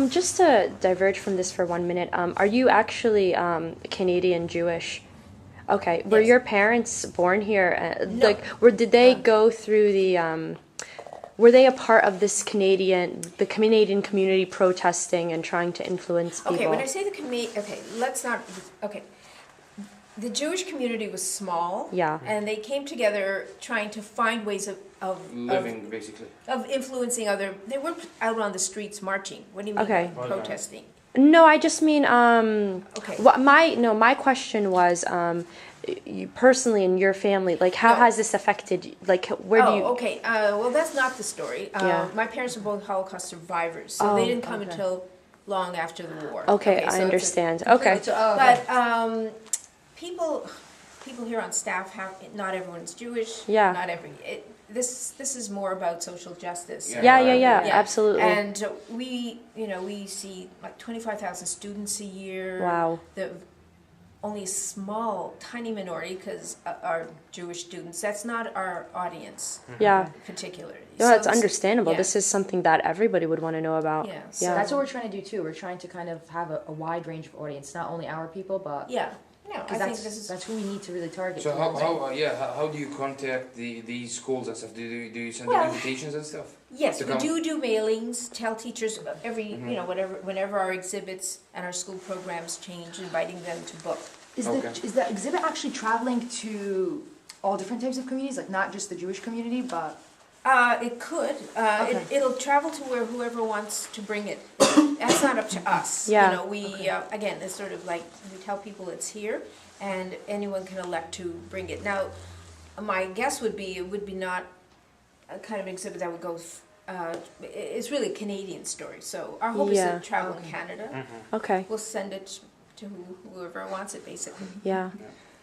Just to diverge from this for 1 minute, are you actually Canadian Jewish? Okay. Were Yes. your parents born here? No. Like, did they go through the? Were they a part of this the Canadian community protesting and trying to influence people? Okay, when I say let's not, okay. The Jewish community was small. Yeah. And they came together trying to find ways of living, basically. Of influencing they weren't out on the streets marching. What do you mean Okay. by protesting? No, I just mean Okay. my question was you personally in your family, like how No. has this affected, like where do you? Okay. Well, that's not the story. Yeah. My parents were both Holocaust survivors, so Oh, they didn't come okay. until long after the war. Okay, so I it's understand. a- Okay. But people here on staff not everyone's Jewish. Yeah. Not every. This is more about social justice. Yeah, absolutely. And we see like 25,000 students a year. Wow. Only a small, tiny minority because are Jewish students. That's not our audience. Yeah. Particularly. No, So that's it's- understandable. yeah. This is something that everybody would want to know about. Yeah, Yeah. so That's what we're trying to do too. We're trying to kind of have a wide range of audience, not only our people, but Yeah. No, I because think this is. that's who we need to really target. So towards. how do you contact these schools and stuff? Do you send Well, them invitations and stuff? Yes, to we come? do mailings, tell teachers whenever our exhibits and our school programs change, inviting them to book. Okay. Is the exhibit actually traveling to all different types of communities, like not just the Jewish community, but It could. Okay. It'll travel to whoever wants to bring it. That's not up to us. Yeah. We again, it's sort of like we tell people it's here, and anyone can elect to bring it. Now, my guess would be it would be not a kind of exhibit that would go. It's really a Canadian story. So our hope is Yeah. to travel in Canada. Okay. We'll send it to whoever wants it, basically. Yeah.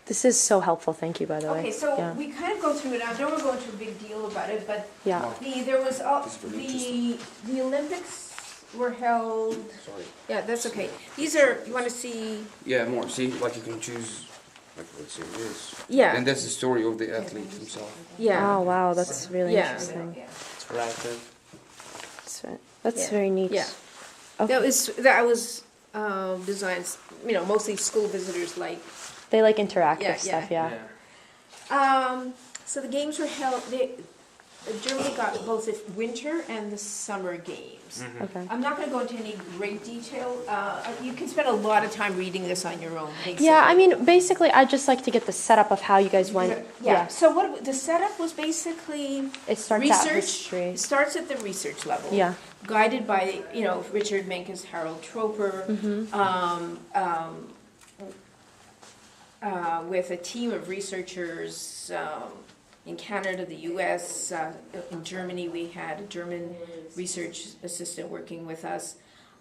This is so helpful. Thank you, by the way. Okay, so Yeah. we kind of go through it. I don't want to go into a big deal about it, but Yeah. there was This is really the Olympics were held. Sorry. Yeah, that's okay. These are, you want to see? Yeah, more. See, like you can choose, like let's see this. Yeah. And that's the story of the athlete himself. Yeah. Oh wow, that's really Yeah. interesting. It's right there. That's Yeah. very neat. Yeah. Okay. That was designed. Mostly school visitors like. They like interactive Yeah, stuff. yeah. Yeah. So the games were held. Germany got both the winter and the summer games. Okay. I'm not going to go into any great detail. You can spend a lot of time reading this on your own. Basically. Yeah, I mean, basically, I'd just like to get the setup of how you guys went. Yeah. So what the setup was basically It starts research. at history. It starts at the research level. Yeah. Guided by Richard Menkes, Harold Troper, with a team of researchers in Canada, the U.S., in Germany. We had a German research assistant working with us,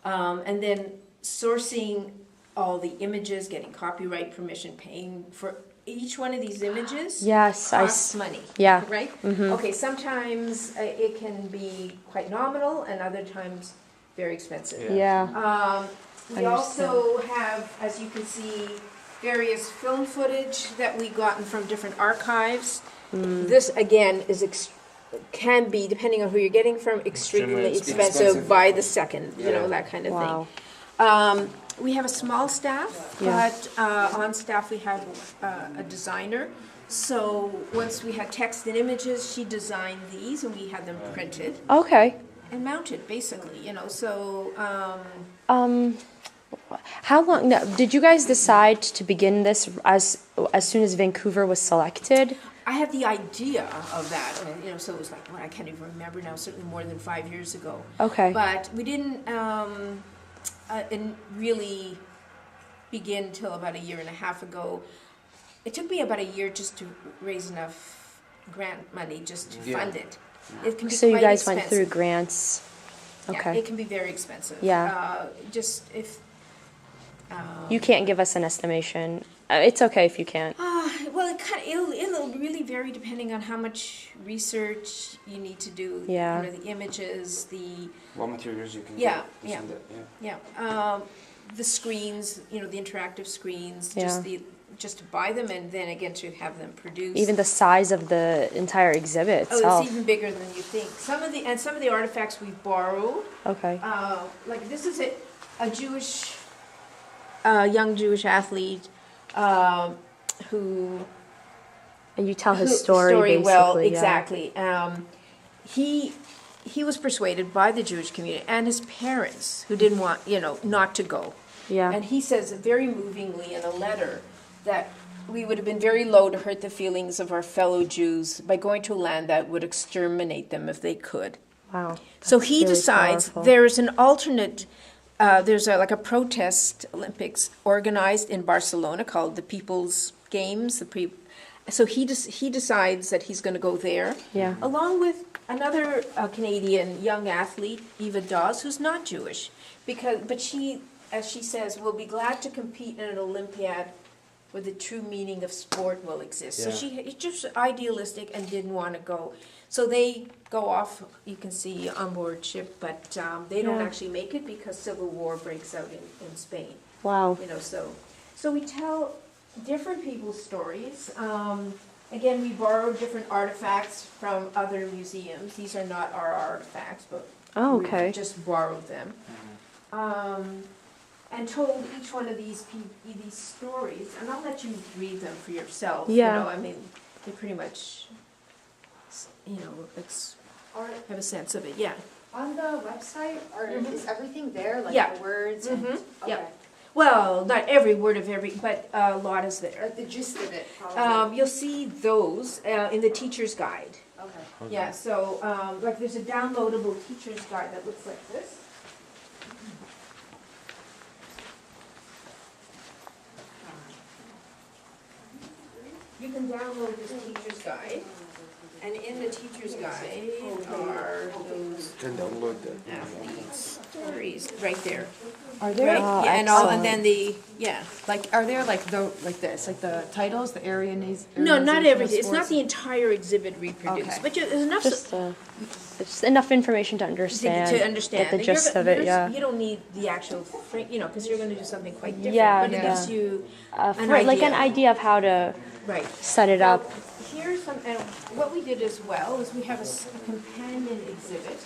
and then sourcing all the images, getting copyright permission, paying for each one of these images. Yes, costs money. Yeah. Right? Okay, sometimes it can be quite nominal and other times very expensive. Yeah. We also have, as you can see, various film footage that we've gotten from different archives. This, again, can be, depending on who you're getting from, extremely expensive by the second, that kind of Wow. thing. We have a small staff, Yeah. but on staff we have a designer. So once we had text and images, she designed these and we had them printed Okay. and mounted, basically, So How long did you guys decide to begin this as soon as Vancouver was selected? I had the idea of that, so it was like, I can't even remember now, certainly more than 5 years ago. Okay. But we didn't really begin till about a year and a half ago. It took me about a year just to raise enough grant money just to fund it. It can be So you quite guys went through expensive. grants. Yeah, Okay. it can be very expensive. Yeah. Just if. You can't give us an estimation. It's okay if you can't. Well, it'll really vary depending on how much research you need to do. Yeah. The images, the What materials you can Yeah, get. yeah. Send it, yeah. the screens, the interactive screens, Yeah. just just to buy them and then again to have them produced. Even the size of the entire exhibit Oh, itself. it's even bigger than you think. Some of the artifacts we borrowed, Okay. like this is a Jewish, young Jewish athlete, who And you tell his who- story, basically. well, yeah. exactly. He was persuaded by the Jewish community and his parents, who didn't want, not to go. Yeah. And he says very movingly in a letter that we would have been very low to hurt the feelings of our fellow Jews by going to a land that would exterminate them if they could. Wow. So That's he really decides powerful. there's an alternate, there's like a protest Olympics organized in Barcelona called the People's Games. So he decides that he's going to go there, Yeah. along with another Canadian young athlete, Eva Dawes, who's not Jewish, but she, as she says, will be glad to compete in an Olympiad where the true meaning of sport will exist. So Yeah. it's just idealistic and didn't want to go. So they go off, you can see on board ship, but they don't Yeah. actually make it because civil war breaks out in Spain. Wow. So we tell different people's stories. Again, we borrowed different artifacts from other museums. These are not our artifacts, but Oh, we okay. just borrowed them. And told each one of these stories, and I'll let you read them for yourself. Yeah. I mean, they pretty much, have a sense of it. Yeah. On the website, Mhm. is everything there, like Yeah. the words and, Mhm. Yeah. okay. Well, not every word of but a lot is there. Like the gist of it, probably. You'll see those in the teacher's guide. Okay. Yeah, so, like, there's a downloadable teacher's guide that looks like this. You can download this teacher's guide, and in the teacher's guide are those Can download that. athletes' stories, right there. Are Right, there, Oh, yeah, and excellent. then are there like this, like the titles, the area names? no, not everything, it's not the entire exhibit reproduced, Okay. but there's enough. Just enough information to understand. To understand. Get the But gist of it, yeah. You don't need the actual, because you're gonna do something quite different. Yeah, But it gives you Like an idea of how to right. set it Now, up. here's some, and what we did as well is we have a companion exhibit.